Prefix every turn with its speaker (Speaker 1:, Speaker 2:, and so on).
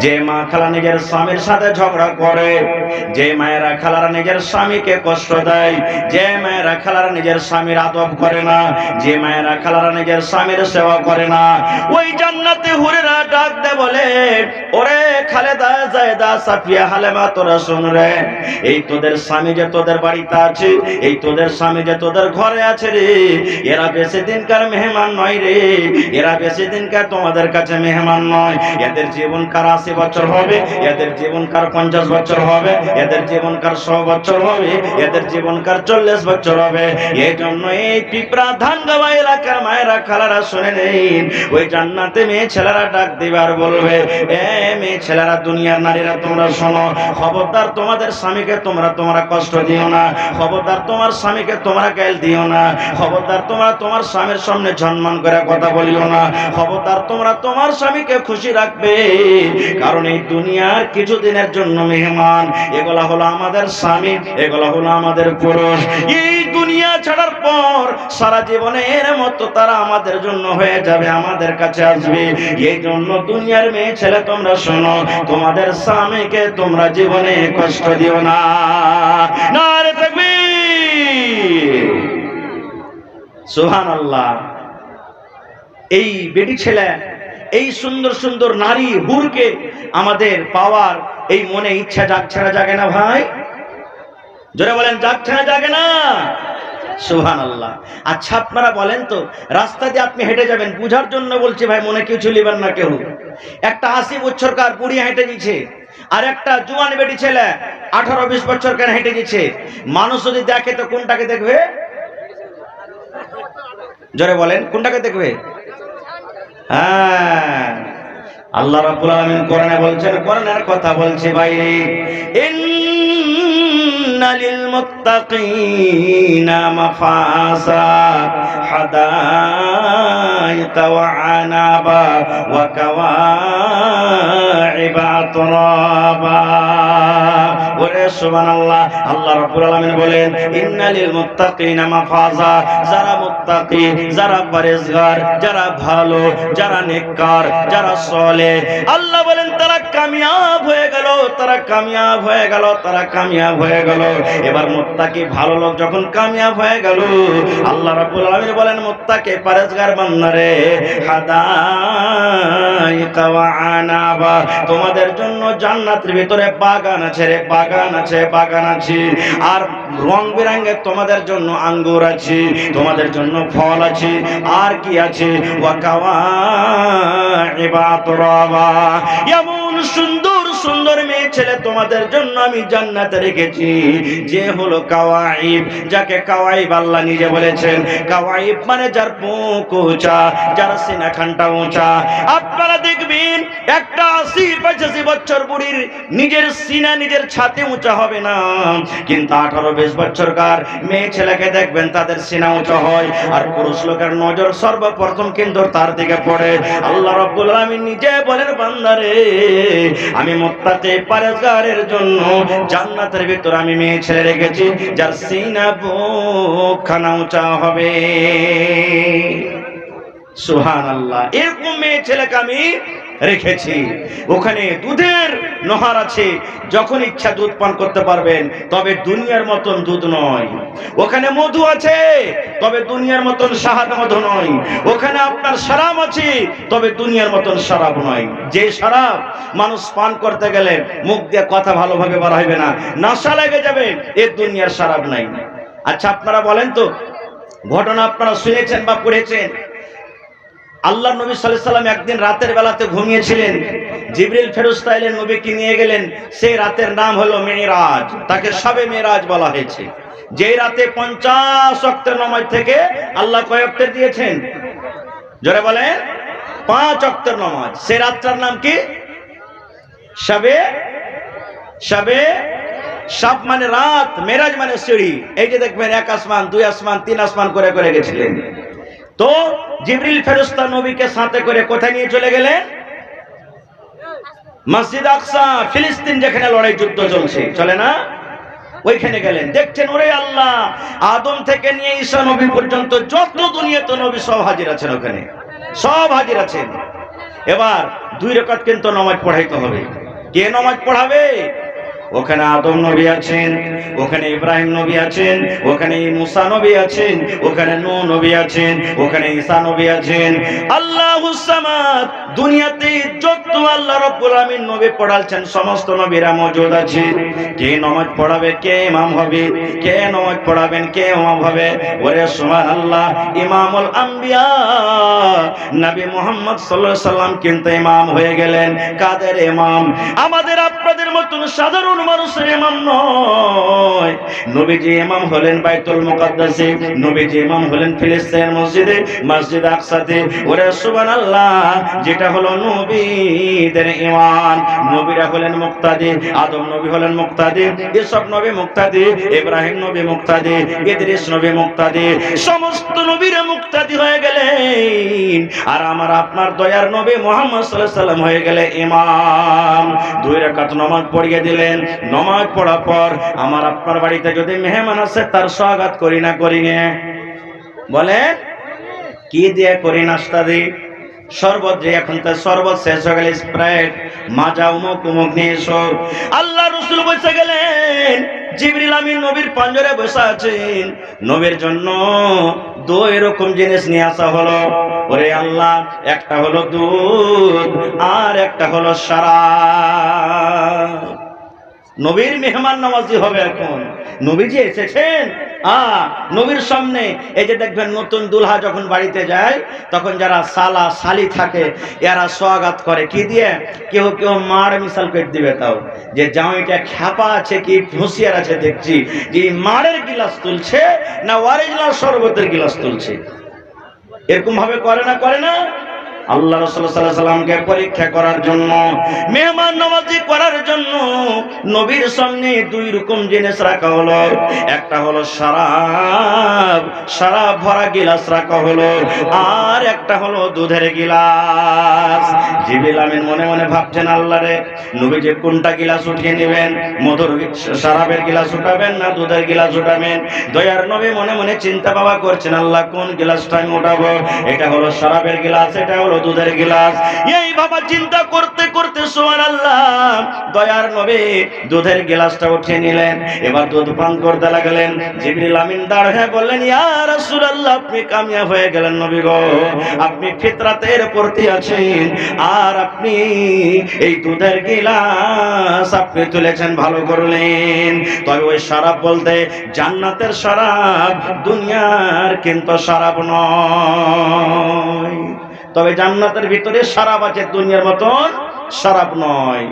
Speaker 1: যে মা খালা নিজের স্বামীর সাথে ঝগড়া করে, যে মায়েরা খালারা নিজের স্বামীকে কষ্ট দেয়, যে মায়েরা খালারা নিজের স্বামীর আদব করে না, যে মায়েরা খালারা নিজের স্বামীর সেবা করে না, ওই জান্নাতে হুরেরা ডাক দে বলে, ওরে খালেদা জায়দা সাফিয়া হালেমা তোরা শুন রে, এই তোদের স্বামী যে তোদের বাড়িতে আছে, এই তোদের স্বামী যে তোদের ঘরে আছে রে, এরা বেশি দিনকার মেহমান নয় রে, এরা বেশি দিনকার তোমাদের কাছে মেহমান নয়। এদের জীবনকাল 80 বছর হবে, এদের জীবনকাল 50 বছর হবে, এদের জীবনকাল 100 বছর হবে, এদের জীবনকাল 40 বছর হবে। এই জন্য এই পিপরা ধানগাঁও এলাকার মায়েরা খালারা শুনে নেন, ওই জান্নাতে মেয়ে ছেলেরা ডাক দিবার বলবে, এ মেয়ে ছেলেরা, দুনিয়ার নারীরা তোমরা শোনো, খবরদার তোমাদের স্বামীকে তোমরা কষ্ট দিও না, খবরদার তোমার স্বামীকে তোমরা গাল দিও না, খবরদার তোমরা তোমার স্বামীর সামনে সম্মান করে কথা বলিও না, খবরদার তোমরা তোমার স্বামীকে খুশি রাখবে, কারণ এই দুনিয়ার কিছুদিনের জন্য মেহমান, এগুলা হলো আমাদের স্বামী, এগুলা হলো আমাদের পুরুষ। এই দুনিয়া ছাড়ার পর সারা জীবনের মতো তারা আমাদের জন্য হয়ে যাবে, আমাদের কাছে আসবে। এই জন্য দুনিয়ার মেয়ে ছেলে তোমরা শোনো, তোমাদের স্বামীকে তোমরা জীবনে কষ্ট দিও না। নারে তাকবীর, সুবহানাল্লাহ। এই বেটি ছেলে, এই সুন্দর সুন্দর নারী হুরকে আমাদের পাওয়ার এই মনে ইচ্ছা জাগছে না, জাগে না ভাই? জোরে বলেন, জাগছে না, জাগে না? সুবহানাল্লাহ। আচ্ছা আপনারা বলেন তো, রাস্তা দিয়ে আপনি হেঁটে যাবেন, বুঝার জন্য বলছি ভাই, মনে কিছু লিবেন না কেউ। একটা 80 বছরকার বুড়ি হেঁটে দিচ্ছে, আর একটা জুয়ান বেটি ছেলে 18-20 বছরকার হেঁটে দিচ্ছে, মানুষ যদি দেখে তো কোনটাকে দেখবে? জোরে বলেন, কোনটাকে দেখবে? হ্যাঁ, আল্লাহ রাব্বুল আলামিন কোরআনে বলছেন, কোরআনের কথা বলছে বাইরে, ইন্নালিল মুত্তাকিনা মাফাজা হাদাইকা ওয়া আনাবা ওয়া কাওয়াইবা আতরাবা। ওরে সুবহানাল্লাহ, আল্লাহ রাব্বুল আলামিন বলেন, ইন্নালিল মুত্তাকিনা মাফাজা, যারা মুত্তাকি, যারা পরেজগার, যারা ভালো, যারা নেককার, যারা সালেহ, আল্লাহ বলেন তারা কামিয়াব হয়ে গেল, তারা কামিয়াব হয়ে গেল, তারা কামিয়াব হয়ে গেল। এবার মুত্তাকি ভালো লোক যখন কামিয়াব হয়ে গেল, আল্লাহ রাব্বুল আলামিন বলেন, মুত্তাকি পরেজগার বান্দারে, হাদাইকা ওয়া আনাবা, তোমাদের জন্য জান্নাতের ভিতরে বাগান আছে রে, বাগান আছে, বাগান আছে, আর রং বেরঙের তোমাদের জন্য আঙ্গুর আছে, তোমাদের জন্য ফল আছে, আর কি আছে? ওয়া কাওয়াইবা আতরাবা, এমন সুন্দর সুন্দর মেয়ে ছেলে তোমাদের জন্য আমি জান্নাতে রেখেছি, যে হলো কাওয়াইব, যাকে কাওয়াইব আল্লাহ নিজে বলেছেন। কাওয়াইব মানে যার বুক উঁচা, যার সিনাখানটা উঁচা। আপনারা দেখবেন একটা 80-85 বছর বুড়ির নিজের সিনা, নিজের ছাতি উঁচা হবে না, কিন্তু 18-20 বছরকার মেয়ে ছেলেকে দেখবেন তাদের সিনা উঁচা হয়, আর পুরুষ লোকের নজর সর্বপ্রথম কিন্তু তার দিকে পড়ে। আল্লাহ রাব্বুল আলামিন নিজে বলেন, বান্দারে, আমি মুত্তাকি পরেজগারের জন্য জান্নাতের ভিতর আমি মেয়ে ছেলে রেখেছি, যার সিনা বুকখানা উঁচা হবে। সুবহানাল্লাহ, এরকম মেয়ে ছেলেকে আমি রেখেছি। ওখানে দুধের নহর আছে, যখন ইচ্ছা দুধ পান করতে পারবেন, তবে দুনিয়ার মতন দুধ নয়। ওখানে মধু আছে, তবে দুনিয়ার মতন শাহাদ মধু নয়। ওখানে আপনার শরাব আছে, তবে দুনিয়ার মতন শরাব নয়। যে শরাব মানুষ পান করতে গেলে মুখ দিয়ে কথা ভালোভাবে বার হইবে না, নেশা লেগে যাবে, এ দুনিয়ার শরাব নাই। আচ্ছা আপনারা বলেন তো, ঘটনা আপনারা শুনেছেন বা পড়েছেন, আল্লাহ নবী সাল্লাল্লাহু আলাইহি সাল্লাম একদিন রাতের বেলাতে ঘুমিয়েছিলেন, জিবরিল ফেরেশতা এলেন, নবীকে নিয়ে গেলেন। সেই রাতের নাম হলো মেরাজ, তাকে শবে মেরাজ বলা হয়েছে। যেই রাতে 50 ওয়াক্তের নামাজ থেকে আল্লাহ কয় ওয়াক্তের দিয়েছেন? জোরে বলেন, 5 ওয়াক্তের নামাজ। সেই রাতটার নাম কি? শবে শব মানে রাত, মেরাজ মানে সিঁড়ি। এই যে দেখবেন 1 আসমান, 2 আসমান, 3 আসমান করে করে গেছিলেন। তো জিবরিল ফেরেশতা নবীকে সাথে করে কোথায় নিয়ে চলে গেলেন? মসজিদ আকসা, ফিলিস্তিন, যেখানে লড়াই যুদ্ধ চলছে, চলে না, ওইখানে গেলেন। দেখছেন, ওরে আল্লাহ, আদম থেকে নিয়ে ঈসা নবী পর্যন্ত যত দুনিয়াতে নবী সব হাজির আছেন, ওখানে সব হাজির আছেন। এবার 2 রাকাত কিন্তু নামাজ পড়াইতে হবে। কে নামাজ পড়াবে? ওখানে আদম নবী আছেন, ওখানে ইব্রাহিম নবী আছেন, ওখানে মুসা নবী আছেন, ওখানে নূহ নবী আছেন, ওখানে ঈসা নবী আছেন। আল্লাহুস সামাদ, দুনিয়াতে যত আল্লাহ রাব্বুল আমিন নবী পড়ালছেন সমস্ত নবীরা মওজুদ আছে। কে নামাজ পড়াবে? কে ইমাম হবে? কে নামাজ পড়াবেন? কে ইমাম হবে? ওরে সুবহানাল্লাহ, ইমামুল আম্বিয়া নবী মুহাম্মদ সাল্লাল্লাহু আলাইহি সাল্লাম কিন্তু ইমাম হয়ে গেলেন। কাদের ইমাম? আমাদের আপনাদের মতন সাধারণ মানুষের ইমাম নয়। নবীজি ইমাম হলেন বাইতুল মুকাদ্দাসে, নবীজি ইমাম হলেন ফিলিস্তিনের মসজিদে, মসজিদ আকসাতে। ওরে সুবহানাল্লাহ, যেটা হলো নবীদের ঈমান। নবীরা হলেন মুক্তাদি, আদম নবী হলেন মুক্তাদি, ইসহাক নবী মুক্তাদি, ইব্রাহিম নবী মুক্তাদি, ইদ্রিস নবী মুক্তাদি, সমস্ত নবীরা মুক্তাদি হয়ে গেলেন। আর আমার আপনার দয়ার নবী মুহাম্মদ সাল্লাল্লাহু আলাইহি সাল্লাম হয়ে গেলে ইমাম। 2 রাকাত নামাজ পড়িয়ে দিলেন। নামাজ পড়ার পর আমার আপনার বাড়িতে যদি মেহমান আসে তার স্বাগত করি না করি না? বলে কি দিয়ে করি? নাস্তা দিই, শরবত যে এখন তার শরবত শেষ হয়ে গেলে স্প্রাইট মাজা উমুক উমুক নিয়ে এসো। আল্লাহ রাসূল বসে গেলেন, জিবরিল আমিন নবীর পাঞ্জরে বসে আছেন। নবীর জন্য 2 এরকম জিনিস নিয়ে আসা হলো। ওরে আল্লাহ, একটা হলো দুধ আর একটা হলো শরাব। নবীর মেহমান নওয়াজি হবে এখন। নবীজি এসেছেন, নবীর সামনে এই যে দেখবেন নতুন দুলহা যখন বাড়িতে যায় তখন যারা সালা সালি থাকে এরা স্বাগত করে কি দিয়ে? কেউ কেউ মার মিশাল করে দিবে, তাও যে জামাইটা খ্যাপা আছে কি হুঁশিয়ার আছে দেখছি, যে মারের গিলাস তুলছে না অরিজিনাল শরবতের গিলাস তুলছে। এরকম ভাবে করে না? করে না? আল্লাহ রাসূল সাল্লাল্লাহু আলাইহি সাল্লামকে পরীক্ষা করার জন্য, মেহমান নওয়াজি করার জন্য নবীর সামনে 2 রকম জিনিস রাখা হলো। একটা হলো শরাব, শরাব ভরা গিলাস রাখা হলো, আর একটা হলো দুধের গিলাস। জিবরিল আমিন মনে মনে ভাবছেন, আল্লাহ রে, নবীজি কোনটা গিলাস উঠিয়ে নেবেন? মধুর শরাবের গিলাস উঠাবেন না দুধের গিলাস উঠাবেন? দয়ার নবী মনে মনে চিন্তা ভাবনা করছেন, আল্লাহ কোন গিলাসটা আমি উঠাবো? এটা হলো শরাবের গিলাস, এটা হলো দুধের গিলাস। এই বাবা চিন্তা করতে করতে সুবহানাল্লাহ, দয়ার নবী দুধের গিলাসটা উঠিয়ে নিলেন। এবার দুধ পান করতে লাগলেন। জিবরিল আমিন দাঁড়িয়ে বললেন, ইয়া রাসূলুল্লাহ, আপনি কামিয়াব হয়ে গেলেন নবী গো, আপনি ফিতরাতের প্রতি আছেন, আর আপনি এই দুধের গিলাস আপনি তুলেছেন, ভালো করলেন। তবে ওই শরাব বলতে জান্নাতের শরাব, দুনিয়ার কিন্তু শরাব নয়। তবে জান্নাতের ভিতরে শরাব আছে, দুনিয়ার মতন শরাব নয়।